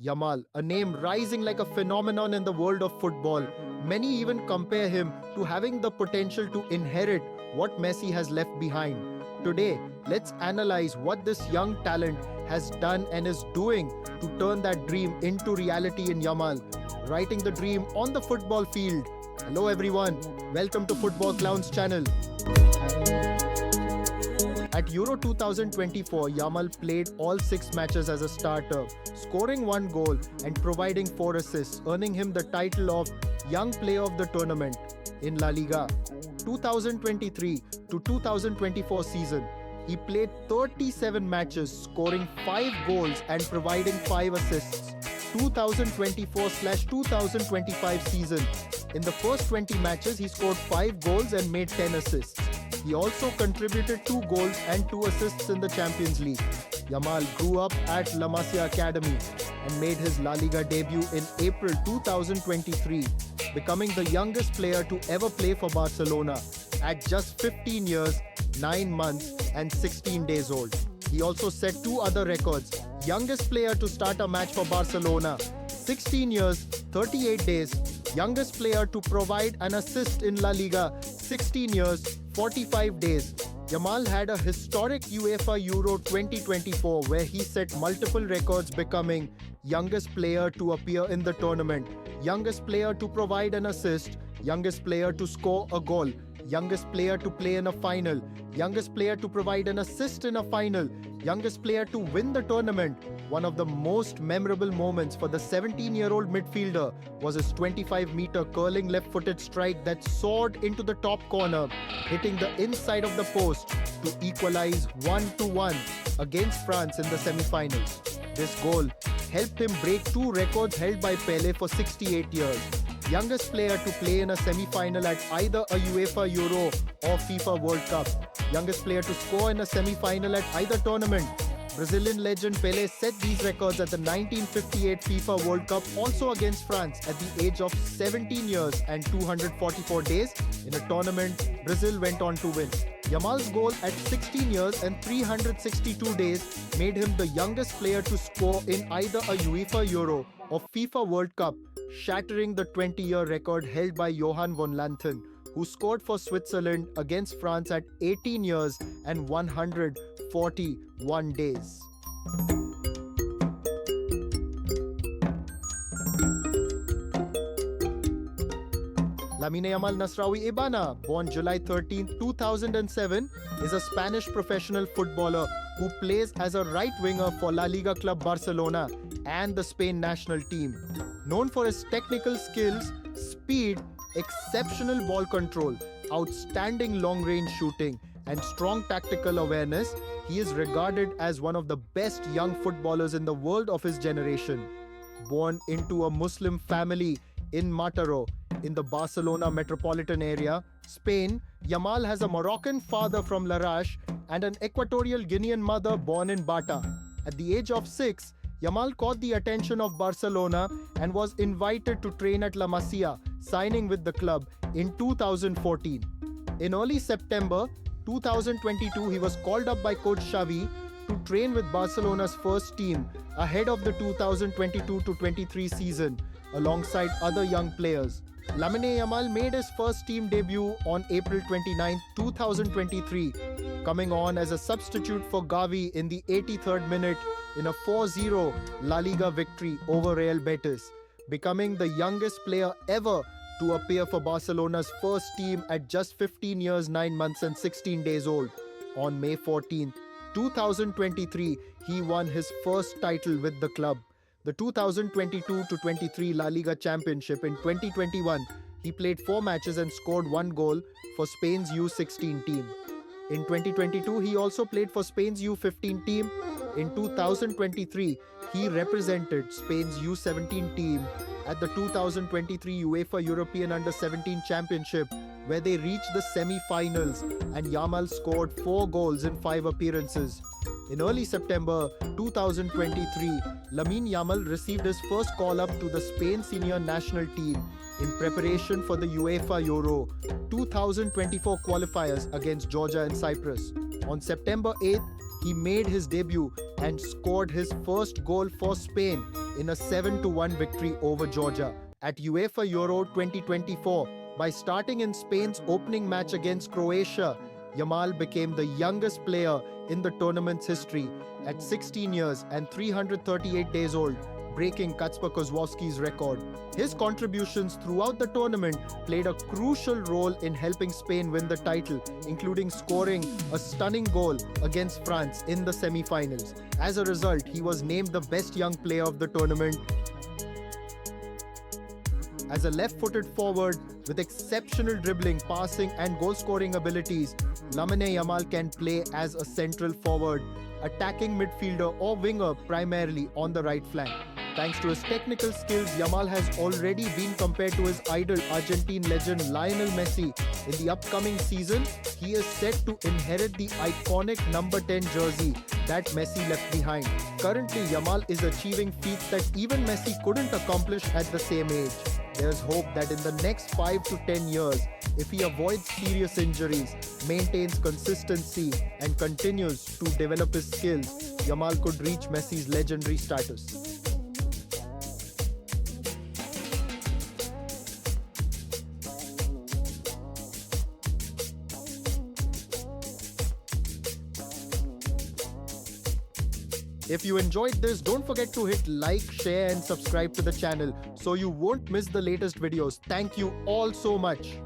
Yamal, a name rising like a phenomenon in the world of football. Many even compare him to having the potential to inherit what Messi has left behind. Today, let's analyze what this young talent has done and is doing to turn that dream into reality in Yamal, writing the dream on the football field. Hello everyone, welcome to Football Clowns channel. At Euro 2024, Yamal played all 6 matches as a starter, scoring 1 goal and providing 4 assists, earning him the title of Young Player of the Tournament in La Liga. 2023 to 2024 season, he played 37 matches, scoring 5 goals and providing 5 assists. 2024/2025 season, in the first 20 matches, he scored 5 goals and made 10 assists. He also contributed 2 goals and 2 assists in the Champions League. Yamal grew up at La Masia Academy and made his La Liga debut in April 2023, becoming the youngest player to ever play for Barcelona at just 15 years, 9 months and 16 days old. He also set 2 other records. Youngest player to start a match for Barcelona, 16 years, 38 days. Youngest player to provide an assist in La Liga, 16 years, 45 days. Yamal had a historic UEFA Euro 2024 where he set multiple records, becoming youngest player to appear in the tournament, youngest player to provide an assist, youngest player to score a goal, youngest player to play in a final, youngest player to provide an assist in a final, youngest player to win the tournament. One of the most memorable moments for the 17-year-old midfielder was his 25-meter curling left-footed strike that soared into the top corner, hitting the inside of the post to equalize 1-1 against France in the semi-finals. This goal helped him break 2 records held by Pele for 68 years. Youngest player to play in a semi-final at either a UEFA Euro or FIFA World Cup. Youngest player to score in a semi-final at either tournament. Brazilian legend Pelé set these records at the 1958 FIFA World Cup, also against France, at the age of 17 years and 244 days. In a tournament Brazil went on to win. Yamal's goal at 16 years and 362 days made him the youngest player to score in either a UEFA Euro or FIFA World Cup, shattering the 20-year record held by Johan van Lanthen, who scored for Switzerland against France at 18 years and 141 days. Lamine Yamal Nasraoui Ibana, born July 13, 2007, is a Spanish professional footballer who plays as a right winger for La Liga club Barcelona and the Spain national team. Known for his technical skills, speed, exceptional ball control, outstanding long-range shooting, and strong tactical awareness, he is regarded as one of the best young footballers in the world of his generation. Born into a Muslim family in Mataró, in the Barcelona metropolitan area, Spain, Yamal has a Moroccan father from Larache and an Equatorial Guinean mother born in Bata. At the age of 6, Yamal caught the attention of Barcelona and was invited to train at La Masia, signing with the club in 2014. In early September 2022, he was called up by coach Xavi to train with Barcelona's first team ahead of the 2022-23 season, alongside other young players. Lamine Yamal made his first team debut on April 29, 2023, coming on as a substitute for Gavi in the 83rd minute in a 4-0 La Liga victory over Real Betis, becoming the youngest player ever to appear for Barcelona's first team at just 15 years, 9 months and 16 days old. On May 14, 2023, he won his first title with the club, the 2022-23 La Liga Championship. In 2021, he played 4 matches and scored 1 goal for Spain's U16 team. In 2022, he also played for Spain's U15 team. In 2023, he represented Spain's U17 team at the 2023 UEFA European Under-17 Championship, where they reached the semi-finals, and Yamal scored 4 goals in 5 appearances. In early September 2023, Lamine Yamal received his first call-up to the Spain senior national team in preparation for the UEFA Euro 2024 qualifiers against Georgia and Cyprus. On September 8th, he made his debut and scored his first goal for Spain in a 7-1 victory over Georgia at UEFA Euro 2024. By starting in Spain's opening match against Croatia, Yamal became the youngest player in the tournament's history at 16 years and 338 days old, breaking Kacper Kozłowski's record. His contributions throughout the tournament played a crucial role in helping Spain win the title, including scoring a stunning goal against France in the semi-finals. As a result, he was named the best young player of the tournament. As a left-footed forward with exceptional dribbling, passing and goal-scoring abilities, Lamine Yamal can play as a central forward, attacking midfielder or winger primarily on the right flank. Thanks to his technical skills, Yamal has already been compared to his idol Argentine legend Lionel Messi. In the upcoming season, he is set to inherit the iconic number 10 jersey that Messi left behind. Currently, Yamal is achieving feats that even Messi couldn't accomplish at the same age. There's hope that in the next 5 to 10 years, if he avoids serious injuries, maintains consistency, and continues to develop his skills, Yamal could reach Messi's legendary status. If you enjoyed this, don't forget to hit like, share and subscribe to the channel so you won't miss the latest videos. Thank you all so much.